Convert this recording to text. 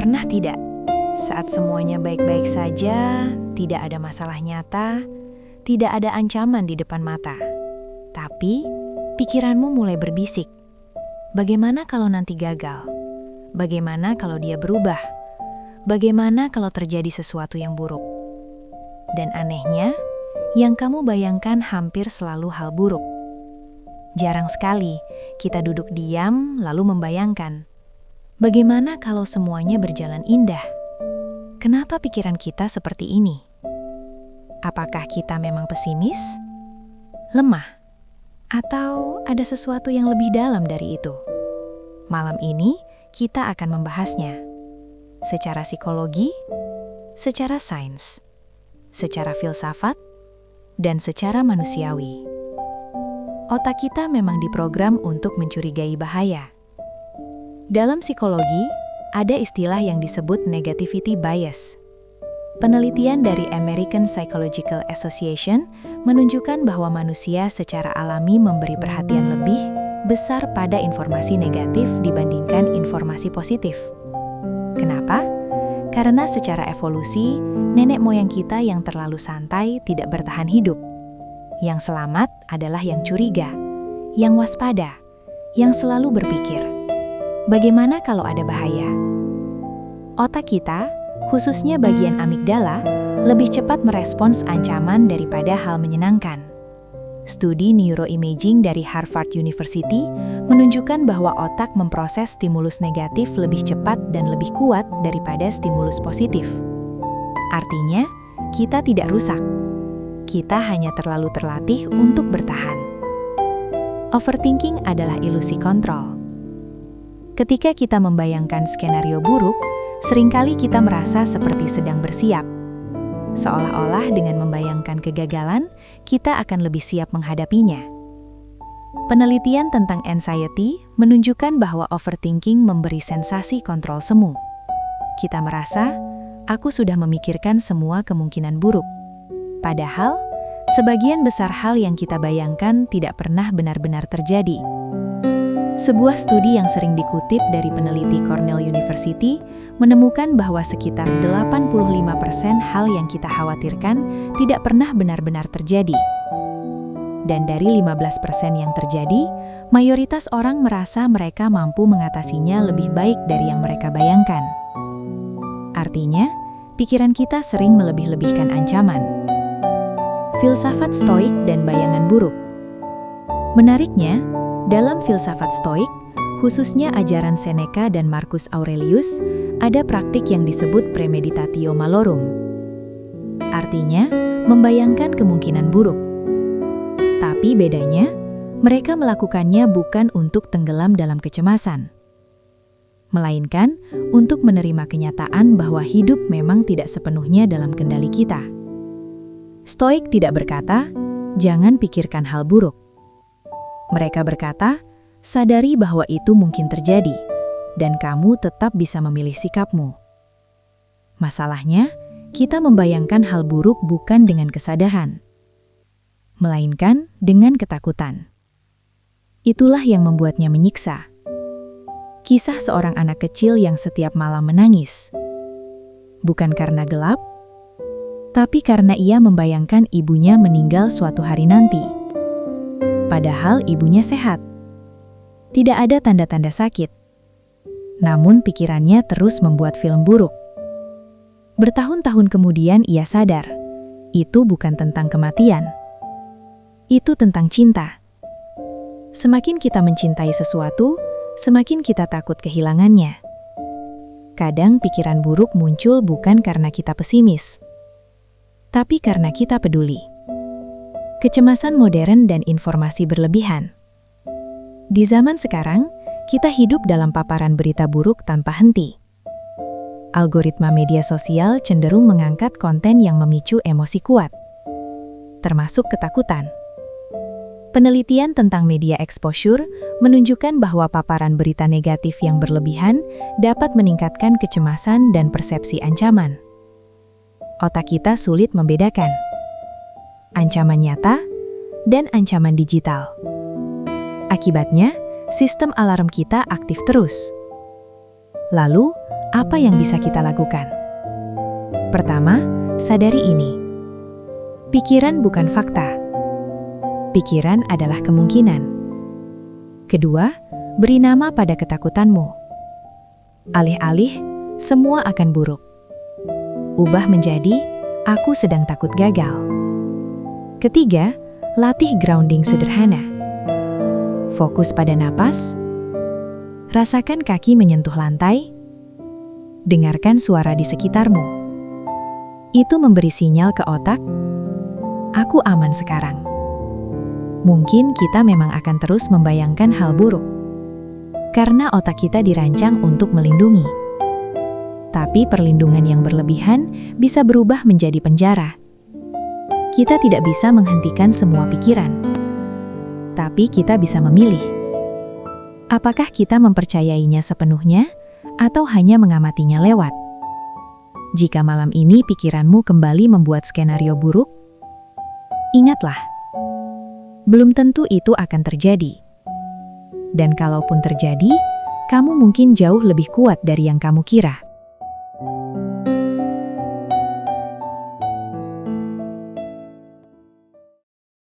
Pernah tidak, saat semuanya baik-baik saja, tidak ada masalah nyata, tidak ada ancaman di depan mata, tapi pikiranmu mulai berbisik. Bagaimana kalau nanti gagal? Bagaimana kalau dia berubah? Bagaimana kalau terjadi sesuatu yang buruk? Dan anehnya, yang kamu bayangkan hampir selalu hal buruk. Jarang sekali kita duduk diam lalu membayangkan, bagaimana kalau semuanya berjalan indah? Kenapa pikiran kita seperti ini? Apakah kita memang pesimis? Lemah? Atau ada sesuatu yang lebih dalam dari itu? Malam ini kita akan membahasnya. Secara psikologi, secara sains, secara filsafat, dan secara manusiawi. Otak kita memang diprogram untuk mencurigai bahaya. Dalam psikologi, ada istilah yang disebut negativity bias. Penelitian dari American Psychological Association menunjukkan bahwa manusia secara alami memberi perhatian lebih besar pada informasi negatif dibandingkan informasi positif. Kenapa? Karena secara evolusi, nenek moyang kita yang terlalu santai tidak bertahan hidup. Yang selamat adalah yang curiga, yang waspada, yang selalu berpikir, bagaimana kalau ada bahaya? Otak kita, khususnya bagian amigdala, lebih cepat merespons ancaman daripada hal menyenangkan. Studi neuroimaging dari Harvard University menunjukkan bahwa otak memproses stimulus negatif lebih cepat dan lebih kuat daripada stimulus positif. Artinya, kita tidak rusak. Kita hanya terlalu terlatih untuk bertahan. Overthinking adalah ilusi kontrol. Ketika kita membayangkan skenario buruk, seringkali kita merasa seperti sedang bersiap. Seolah-olah dengan membayangkan kegagalan, kita akan lebih siap menghadapinya. Penelitian tentang anxiety menunjukkan bahwa overthinking memberi sensasi kontrol semu. Kita merasa, aku sudah memikirkan semua kemungkinan buruk. Padahal, sebagian besar hal yang kita bayangkan tidak pernah benar-benar terjadi. Sebuah studi yang sering dikutip dari peneliti Cornell University menemukan bahwa sekitar 85% hal yang kita khawatirkan tidak pernah benar-benar terjadi. Dan dari 15% yang terjadi, mayoritas orang merasa mereka mampu mengatasinya lebih baik dari yang mereka bayangkan. Artinya, pikiran kita sering melebih-lebihkan ancaman. Filsafat Stoik dan bayangan buruk. Menariknya, dalam filsafat Stoik, khususnya ajaran Seneca dan Marcus Aurelius, ada praktik yang disebut premeditatio malorum. Artinya, membayangkan kemungkinan buruk. Tapi bedanya, mereka melakukannya bukan untuk tenggelam dalam kecemasan, melainkan untuk menerima kenyataan bahwa hidup memang tidak sepenuhnya dalam kendali kita. Stoik tidak berkata, jangan pikirkan hal buruk. Mereka berkata, sadari bahwa itu mungkin terjadi, dan kamu tetap bisa memilih sikapmu. Masalahnya, kita membayangkan hal buruk bukan dengan kesadaran, melainkan dengan ketakutan. Itulah yang membuatnya menyiksa. Kisah seorang anak kecil yang setiap malam menangis. Bukan karena gelap, tapi karena ia membayangkan ibunya meninggal suatu hari nanti. Padahal ibunya sehat. Tidak ada tanda-tanda sakit. Namun pikirannya terus membuat film buruk. Bertahun-tahun kemudian ia sadar, itu bukan tentang kematian. Itu tentang cinta. Semakin kita mencintai sesuatu, semakin kita takut kehilangannya. Kadang pikiran buruk muncul bukan karena kita pesimis, tapi karena kita peduli. Kecemasan modern dan informasi berlebihan. Di zaman sekarang, kita hidup dalam paparan berita buruk tanpa henti. Algoritma media sosial cenderung mengangkat konten yang memicu emosi kuat, termasuk ketakutan. Penelitian tentang media exposure menunjukkan bahwa paparan berita negatif yang berlebihan dapat meningkatkan kecemasan dan persepsi ancaman. Otak kita sulit membedakan ancaman nyata dan ancaman digital. Akibatnya, sistem alarm kita aktif terus. Lalu, apa yang bisa kita lakukan? Pertama, sadari ini. Pikiran bukan fakta. Pikiran adalah kemungkinan. Kedua, beri nama pada ketakutanmu. Alih-alih, semua akan buruk. Ubah menjadi, aku sedang takut gagal. Ketiga, latih grounding sederhana. Fokus pada napas. Rasakan kaki menyentuh lantai. Dengarkan suara di sekitarmu. Itu memberi sinyal ke otak, aku aman sekarang. Mungkin kita memang akan terus membayangkan hal buruk, karena otak kita dirancang untuk melindungi. Tapi perlindungan yang berlebihan bisa berubah menjadi penjara. Kita tidak bisa menghentikan semua pikiran, tapi kita bisa memilih. Apakah kita mempercayainya sepenuhnya, atau hanya mengamatinya lewat? Jika malam ini pikiranmu kembali membuat skenario buruk, ingatlah, belum tentu itu akan terjadi. Dan kalaupun terjadi, kamu mungkin jauh lebih kuat dari yang kamu kira.